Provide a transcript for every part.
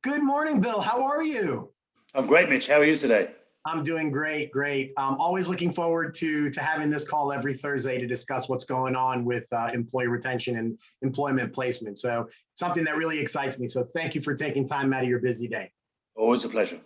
Good morning, Bill. How are you? I'm great, Mitch. How are you today? I'm doing great, great. Always looking forward to having this call every Thursday to discuss what's going on with employee retention and employment placement. So something that really excites me. So thank you for taking time out of your busy day. Always a pleasure.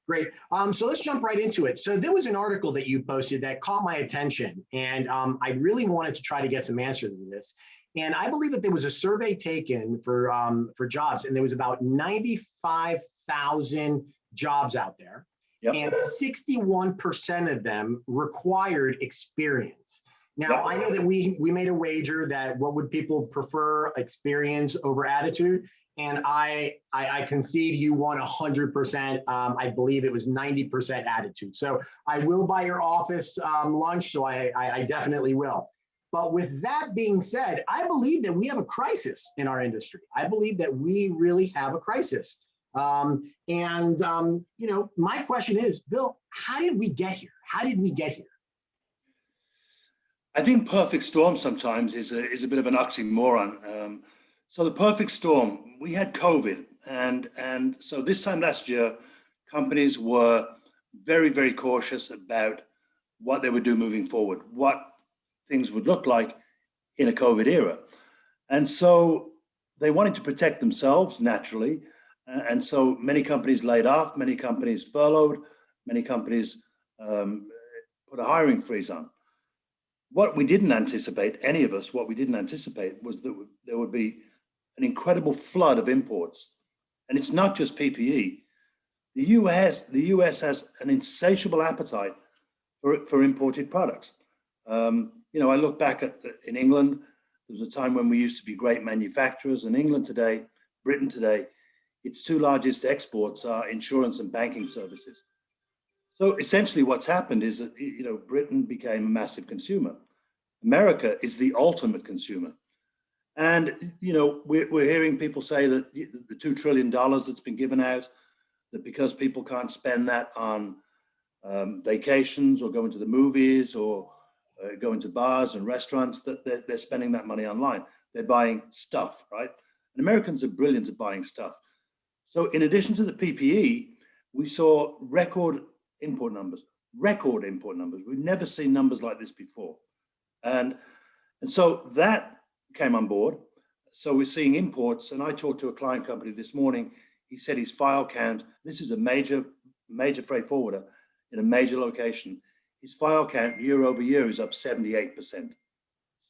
Great. So let's jump right into it. So there was an article that you posted that caught my attention, and I really wanted to try to get some answers to this. And I believe that there was a survey taken for jobs, and there was about 95,000 jobs out there, Yep. and 61% of them required experience. Now, Yep. I know that we made a wager that what would people prefer, experience over attitude, and I concede you won 100%. I believe it was 90% attitude. So I will buy your office lunch, so I definitely will. But with that being said, I believe that we have a crisis in our industry. I believe that we really have a crisis. My question is, Bill, how did we get here? How did we get here? I think perfect storm sometimes is a bit of an oxymoron. So the perfect storm, we had COVID, and so this time last year, companies were very, very cautious about what they would do moving forward, what things would look like in a COVID era. And so they wanted to protect themselves naturally. And so many companies laid off, many companies furloughed, many companies put a hiring freeze on. What we didn't anticipate, any of us, what we didn't anticipate was that there would be an incredible flood of imports. And it's not just PPE. The US has an insatiable appetite for imported products. I look back in England, there was a time when we used to be great manufacturers, and England today, Britain today, its two largest exports are insurance and banking services. So essentially what's happened is that, Britain became a massive consumer. America is the ultimate consumer. And, we're hearing people say that the $2 trillion that's been given out, that because people can't spend that on vacations or going to the movies or going to bars and restaurants, that they're spending that money online. They're buying stuff, right? And Americans are brilliant at buying stuff. So in addition to the PPE, we saw record import numbers. We've never seen numbers like this before. And so that came on board. So we're seeing imports, and I talked to a client company this morning. He said his file count, this is a major freight forwarder in a major location. His file count year over year is up 78%.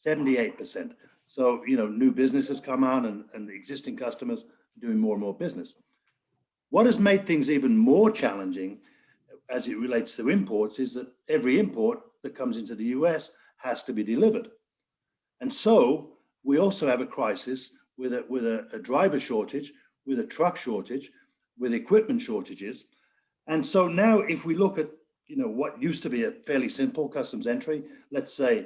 78%. So, new businesses come on and the existing customers are doing more and more business. What has made things even more challenging as it relates to imports is that every import that comes into the US has to be delivered. And so we also have a crisis with a driver shortage, with a truck shortage, with equipment shortages. And so now if we look at what used to be a fairly simple customs entry, let's say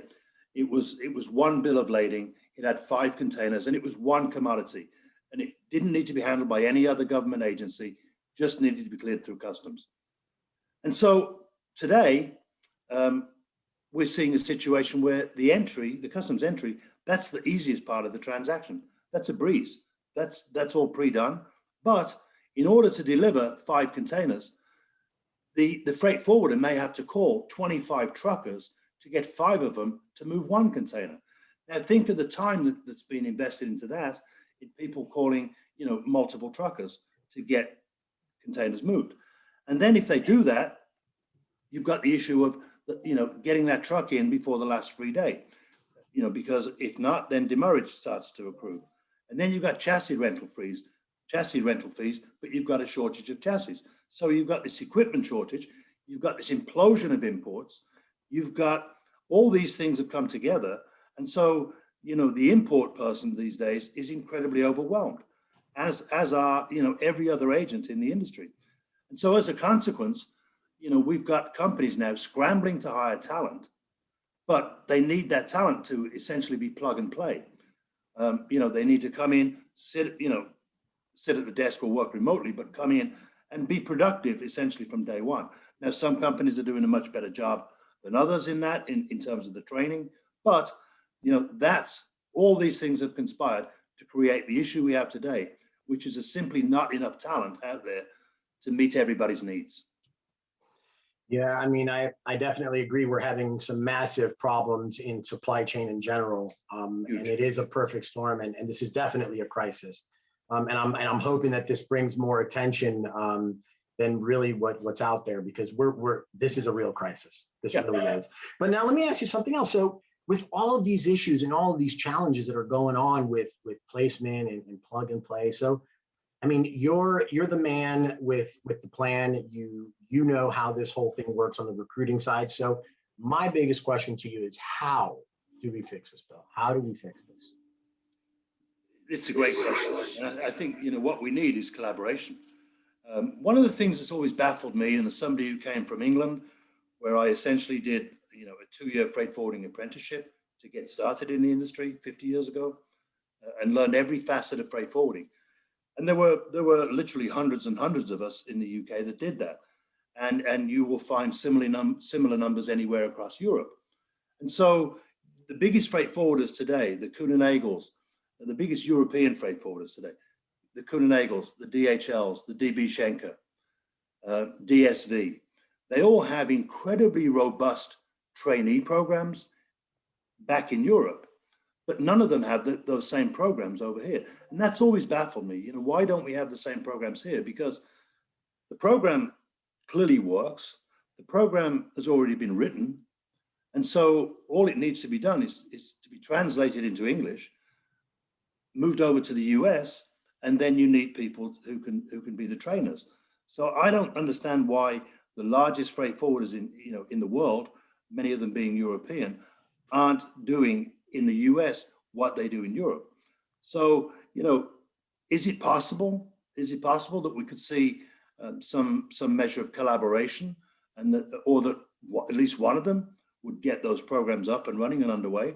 it was one bill of lading, it had 5 containers, and it was one commodity. And it didn't need to be handled by any other government agency, just needed to be cleared through customs. And so today, we're seeing a situation where the customs entry, that's the easiest part of the transaction. That's a breeze. That's all pre-done. But in order to deliver 5 containers, the freight forwarder may have to call 25 truckers to get 5 of them to move 1 container. Now think of the time that's been invested into that, in people calling, multiple truckers to get containers moved. And then if they do that, you've got the issue of, getting that truck in before the last free day, because if not, then demurrage starts to accrue. And then you've got chassis rental fees, but you've got a shortage of chassis. So you've got this equipment shortage, you've got this implosion of imports, you've got all these things have come together. And so, the import person these days is incredibly overwhelmed, as are, every other agent in the industry. And so as a consequence, we've got companies now scrambling to hire talent, but they need that talent to essentially be plug and play. They need to come in, sit at the desk or work remotely, but come in and be productive essentially from day one. Now, some companies are doing a much better job than others in that, in terms of the training, but that's all these things have conspired to create the issue we have today, which is simply not enough talent out there to meet everybody's needs. Yeah, I mean, I definitely agree. We're having some massive problems in supply chain in general, and it is a perfect storm, and this is definitely a crisis. And I'm hoping that this brings more attention than really what's out there, because this is a real crisis. This really is. But now let me ask you something else. So with all of these issues and all of these challenges that are going on with placement and plug and play, so I mean, you're the man with the plan. You know how this whole thing works on the recruiting side. So my biggest question to you is, how do we fix this, Bill? How do we fix this? It's a great question. And I think, what we need is collaboration. One of the things that's always baffled me, and as somebody who came from England, where I essentially did, a 2-year freight forwarding apprenticeship to get started in the industry 50 years ago, and learned every facet of freight forwarding. And there were literally hundreds and hundreds of us in the UK that did that. And you will find similar numbers anywhere across Europe. And so the biggest freight forwarders today, the Kuehne + Nagels, the biggest European freight forwarders today, the Kuehne + Nagels, the DHLs, the DB Schenker, DSV, they all have incredibly robust trainee programs back in Europe, but none of them have those same programs over here. And that's always baffled me. Why don't we have the same programs here? Because the program clearly works. The program has already been written. And so all it needs to be done is to be translated into English, moved over to the US, and then you need people who can be the trainers. So I don't understand why the largest freight forwarders in the world, many of them being European, aren't doing in the US what they do in Europe. So, is it possible? Is it possible that we could see some measure of collaboration, and that at least one of them would get those programs up and running and underway?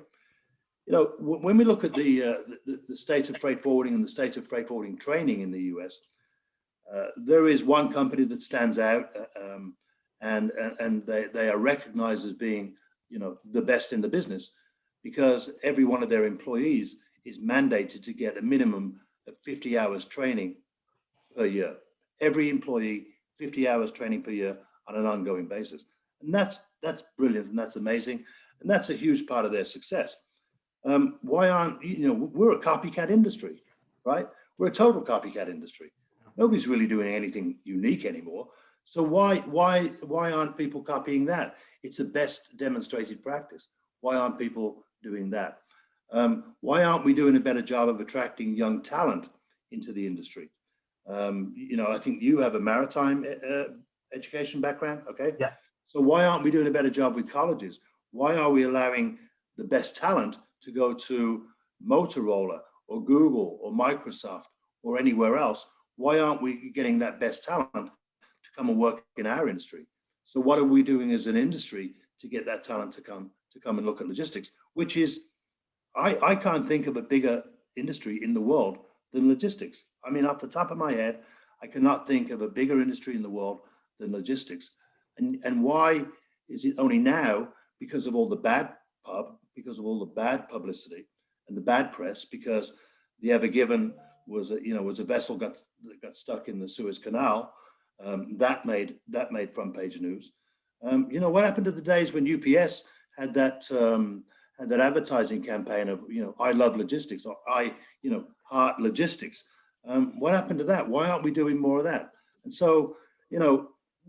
When we look at the state of freight forwarding and the state of freight forwarding training in the US, there is one company that stands out, and they are recognized as being, the best in the business, because every one of their employees is mandated to get a minimum of 50 hours training per year. Every employee, 50 hours training per year on an ongoing basis. And that's brilliant, and that's amazing. And that's a huge part of their success. Why aren't, we're a copycat industry, right? We're a total copycat industry. Nobody's really doing anything unique anymore. So why aren't people copying that? It's the best demonstrated practice. Why aren't people doing that? Why aren't we doing a better job of attracting young talent into the industry? I think you have a maritime education background, okay? Yeah. So why aren't we doing a better job with colleges? Why are we allowing the best talent to go to Motorola or Google or Microsoft or anywhere else? Why aren't we getting that best talent to come and work in our industry? So what are we doing as an industry to get that talent to come and look at logistics, which is, I can't think of a bigger industry in the world than logistics. I mean, off the top of my head, I cannot think of a bigger industry in the world than logistics. And why is it only now? Because of all the bad because of all the bad publicity and the bad press, because the Ever Given was a vessel that got stuck in the Suez Canal. That made front page news. What happened to the days when UPS had that advertising campaign of, I love logistics, or I heart logistics? What happened to that? Why aren't we doing more of that? And so,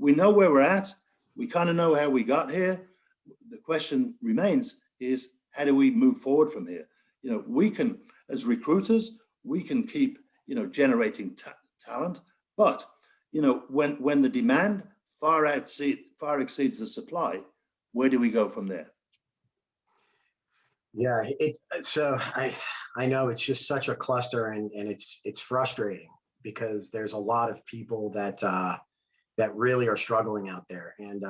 we know where we're at. We kind of know how we got here. The question remains is, how do we move forward from here? We can, as recruiters, we can keep, generating talent, but, when the demand far exceeds the supply, where do we go from there? Yeah, so I know it's just such a cluster, and it's frustrating, because there's a lot of people that really are struggling out there. And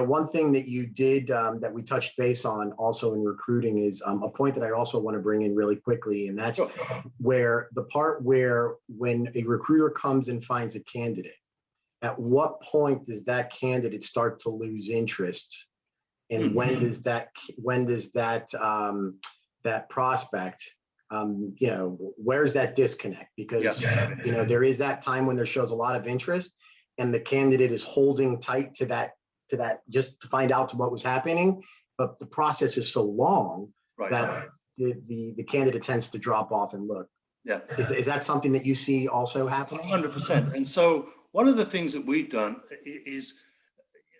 one thing that you did that we touched base on also in recruiting is a point that I also want to bring in really quickly, and that's where the part where when a recruiter comes and finds a candidate, at what point does that candidate start to lose interest? And when does that prospect where's that disconnect? Because, there is that time when there shows a lot of interest and the candidate is holding tight to that just to find out what was happening. But the process is so long that the candidate tends to drop off and look. Yeah. Is that something that you see also happening? 100%. And so one of the things that we've done is,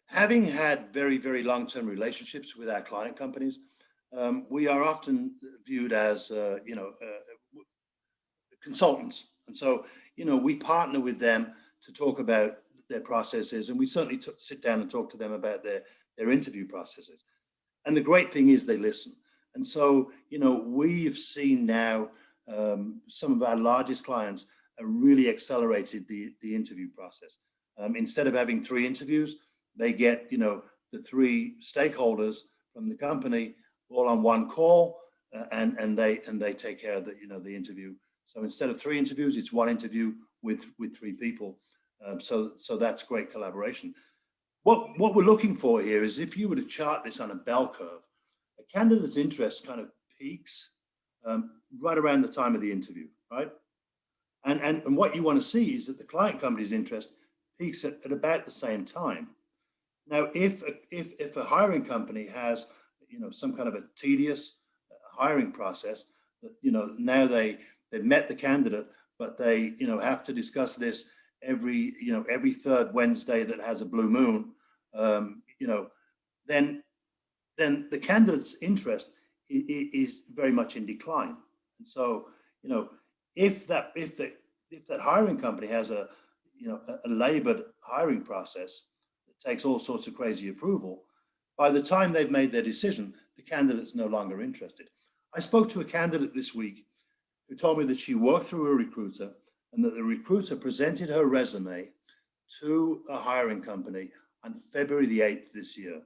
having had very, very long-term relationships with our client companies, we are often viewed as, consultants. And so, we partner with them to talk about their processes, and we certainly sit down and talk to them about their interview processes. And the great thing is they listen. And so, we've seen now some of our largest clients have really accelerated the interview process. Instead of having 3 interviews, they get, the 3 stakeholders from the company all on one call, and they take care of the interview. So instead of 3 interviews, it's 1 interview with 3 people. So that's great collaboration. What we're looking for here is, if you were to chart this on a bell curve, a candidate's interest kind of peaks right around the time of the interview, right? And what you want to see is that the client company's interest peaks at about the same time. Now, if a hiring company has some kind of a tedious hiring process, that now they've met the candidate, but they have to discuss this every 3rd Wednesday that has a blue moon, then the candidate's interest is very much in decline. And so if that hiring company has a labored hiring process that takes all sorts of crazy approval, by the time they've made their decision, the candidate's no longer interested. I spoke to a candidate this week who told me that she worked through a recruiter, and that the recruiter presented her resume to a hiring company on February the 8th this year.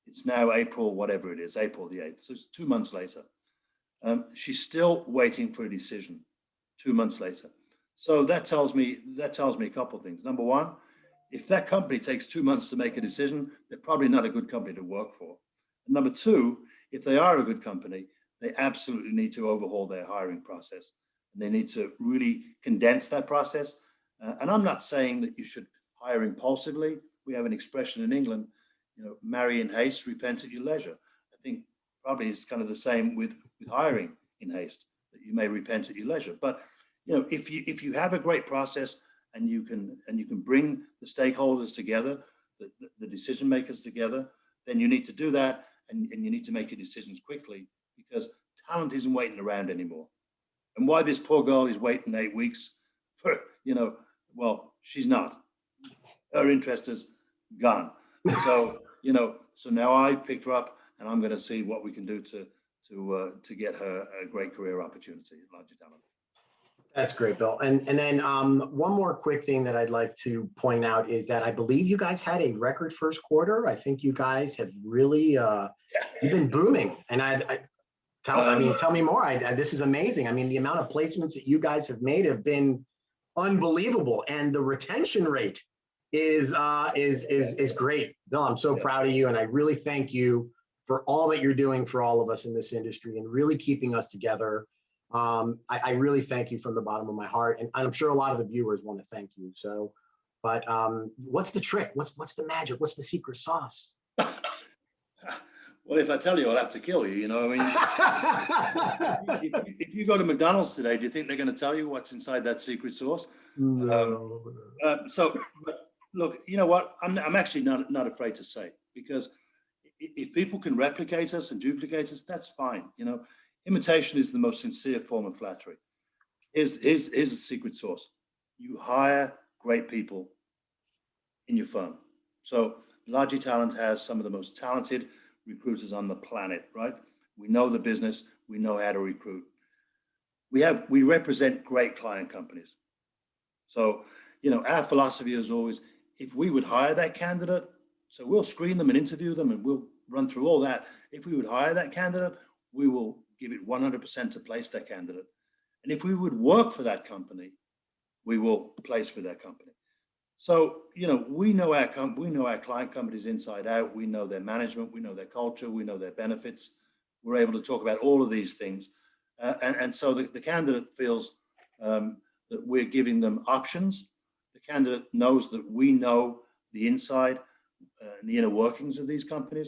It's now April, whatever it is, April the 8th. So it's 2 months later. She's still waiting for a decision 2 months later. So that tells me a couple of things. Number one, if that company takes 2 months to make a decision, they're probably not a good company to work for. And number two, if they are a good company, they absolutely need to overhaul their hiring process. And they need to really condense that process. And I'm not saying that you should hire impulsively. We have an expression in England, marry in haste, repent at your leisure. I think probably it's kind of the same with hiring in haste, that you may repent at your leisure. But if you have a great process and you can bring the stakeholders together, the decision makers together, then you need to do that, and you need to make your decisions quickly, because talent isn't waiting around anymore. And why this poor girl is waiting 8 weeks for, well, she's not. Her interest is gone. So, so now I've picked her up, and I'm going to see what we can do to get her a great career opportunity at logitalent. That's great, Bill. And then one more quick thing that I'd like to point out is that I believe you guys had a record first quarter. I think you guys have really you've been booming. And tell me more. This is amazing. I mean, the amount of placements that you guys have made have been unbelievable, and the retention rate is great. Bill, I'm so proud of you, and I really thank you for all that you're doing for all of us in this industry and really keeping us together. I really thank you from the bottom of my heart, and I'm sure a lot of the viewers want to thank you. So, but what's the trick? What's the magic? What's the secret sauce? Well, if I tell you, I'll have to kill you. I mean, if you go to McDonald's today, do you think they're going to tell you what's inside that secret sauce? No. So, but look, you know what? I'm actually not afraid to say, because if people can replicate us and duplicate us, that's fine. Imitation is the most sincere form of flattery. Here's a secret sauce. You hire great people in your firm. So logitalent has some of the most talented recruiters on the planet, right? We know the business. We know how to recruit. We represent great client companies. So, our philosophy is always, if we would hire that candidate, so we'll screen them and interview them, and we'll run through all that. If we would hire that candidate, we will give it 100% to place that candidate. And if we would work for that company, we will place with that company. So, we know our client companies inside out. We know their management. We know their culture. We know their benefits. We're able to talk about all of these things. And so the candidate feels that we're giving them options. The candidate knows that we know the inside and the inner workings of these companies.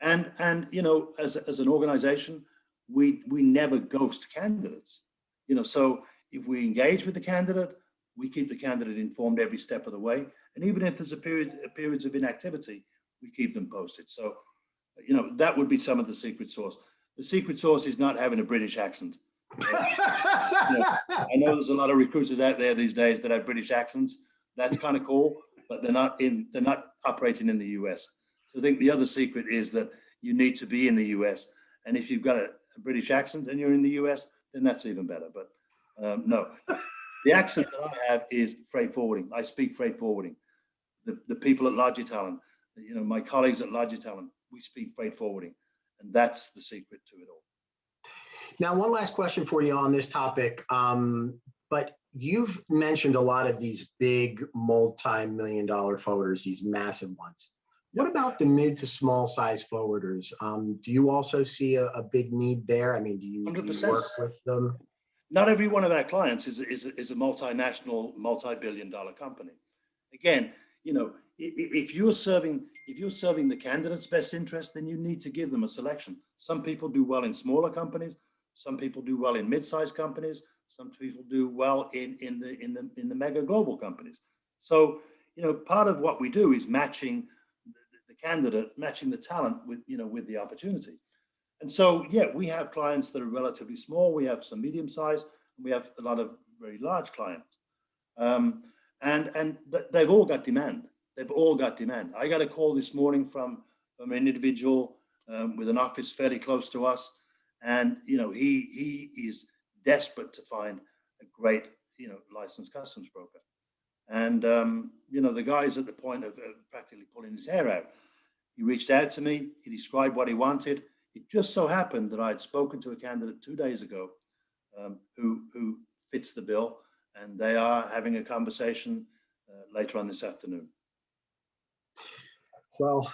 And you know, as an organization, we never ghost candidates. You know, so if we engage with the candidate, we keep the candidate informed every step of the way. And even if there's periods of inactivity, we keep them posted. So, you know, that would be some of the secret sauce. The secret sauce is not having a British accent. You know, I know there's a lot of recruiters out there these days that have British accents. That's kind of cool, but they're not operating in the US. So I think the other secret is that you need to be in the US. And if you've got a British accent and you're in the US, then that's even better. But no, the accent that I have is freight forwarding. I speak freight forwarding. The people at logitalent, you know, my colleagues at logitalent, we speak freight forwarding. And that's the secret to it all. Now, one last question for you on this topic. But you've mentioned a lot of these big multi-million-dollar forwarders, these massive ones. What about the mid to small size forwarders? Do you also see a big need there? I mean, do you work with them? Not every one of our clients is a multinational, multi-billion-dollar company. Again, you know, if you're serving the candidate's best interest, then you need to give them a selection. Some people do well in smaller companies. Some people do well in mid-sized companies. Some people do well in the mega global companies. So, you know, part of what we do is matching the candidate, matching the talent with, you know, with the opportunity. And so, yeah, we have clients that are relatively small. We have some medium size, and we have a lot of very large clients. And they've all got demand. They've all got demand. I got a call this morning from an individual with an office fairly close to us. And, you know, he is desperate to find a great, you know, licensed customs broker. And, you know, the guy's at the point of practically pulling his hair out. He reached out to me. He described what he wanted. It just so happened that I had spoken to a candidate 2 days ago who fits the bill, and they are having a conversation later on this afternoon. Well,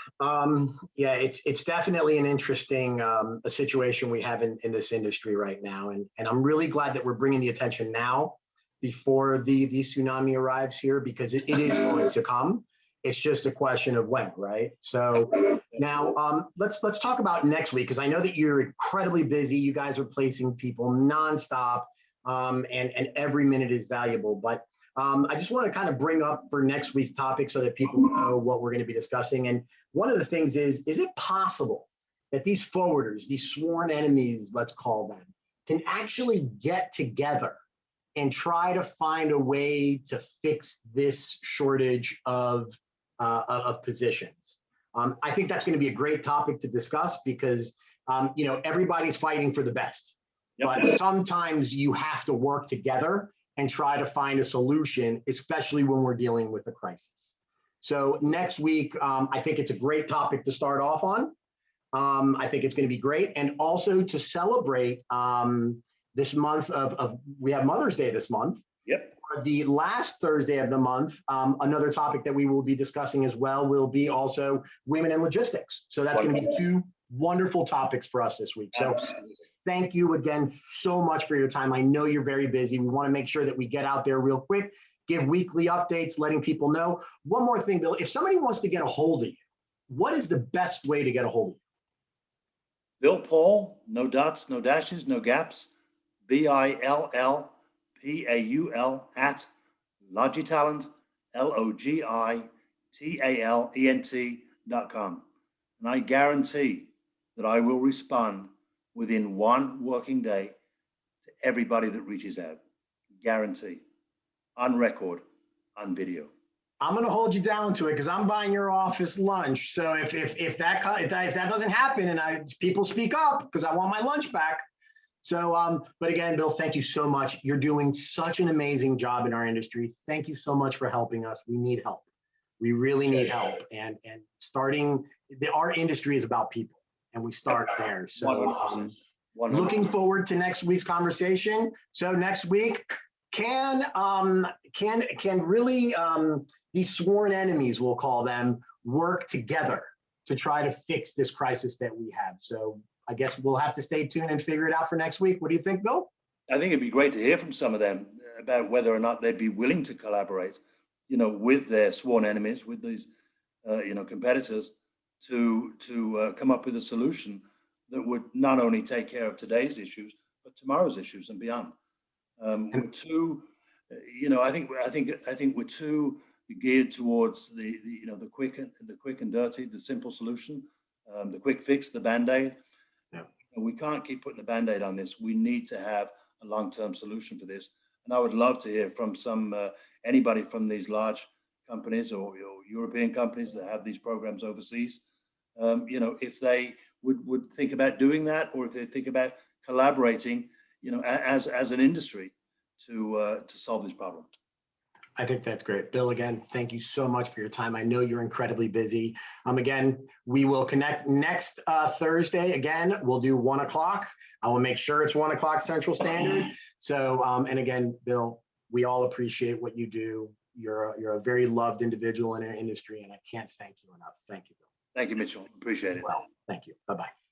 yeah, it's definitely an interesting a situation we have in this industry right now, and I'm really glad that we're bringing the attention now before the tsunami arrives here, because it is going to come. It's just a question of when, right? So now let's talk about next week, because I know that you're incredibly busy. You guys are placing people nonstop, and every minute is valuable. But I just want to kind of bring up for next week's topic so that people know what we're going to be discussing. And one of the things is it possible that these forwarders, these sworn enemies, let's call them, can actually get together and try to find a way to fix this shortage of positions? I think that's going to be a great topic to discuss, because you know, everybody's fighting for the best, but sometimes you have to work together and try to find a solution, especially when we're dealing with a crisis. So next week, I think it's a great topic to start off on. I think it's going to be great, and also to celebrate this month we have Mother's Day this month. Yep. The last Thursday of the month, another topic that we will be discussing as well will be also women in logistics. So that's going to be two wonderful topics for us this week. So thank you again so much for your time. I know you're very busy. We want to make sure that we get out there real quick, give weekly updates, letting people know. One more thing, Bill, if somebody wants to get a hold of you, what is the best way to get a hold of you? Bill Paul, no dots, no dashes, no gaps, BILLPAUL at logitalent, LOGITALENT.com. And I guarantee that I will respond within 1 working day to everybody that reaches out. Guarantee. On record, on video. I'm going to hold you down to it, because I'm buying your office lunch. So if that doesn't happen and people speak up, because I want my lunch back. So, but again, Bill, thank you so much. You're doing such an amazing job in our industry. Thank you so much for helping us. We need help. We really need help. And our industry is about people, and we start there. So looking forward to next week's conversation. So next week, can really these sworn enemies, we'll call them, work together to try to fix this crisis that we have? So I guess we'll have to stay tuned and figure it out for next week. What do you think, Bill? I think it'd be great to hear from some of them about whether or not they'd be willing to collaborate, with their sworn enemies, with these, competitors, to come up with a solution that would not only take care of today's issues but tomorrow's issues and beyond. We're too, I think we're too geared towards the quick and dirty, the simple solution, the quick fix, the Band-Aid. Yeah. And we can't keep putting the Band-Aid on this. We need to have a long-term solution for this. And I would love to hear from anybody from these large companies or European companies that have these programs overseas. If they would think about doing that, or if they think about collaborating, as an industry to solve this problem. I think that's great. Bill, again, thank you so much for your time. I know you're incredibly busy. Again, we will connect next Thursday. Again, we'll do 1 o'clock. I will make sure it's 1 o'clock Central Standard. So, and again, Bill, we all appreciate what you do. You're a very loved individual in our industry, and I can't thank you enough. Thank you, Bill. Thank you, Mitchell. Appreciate it. Well, thank you. Bye-bye.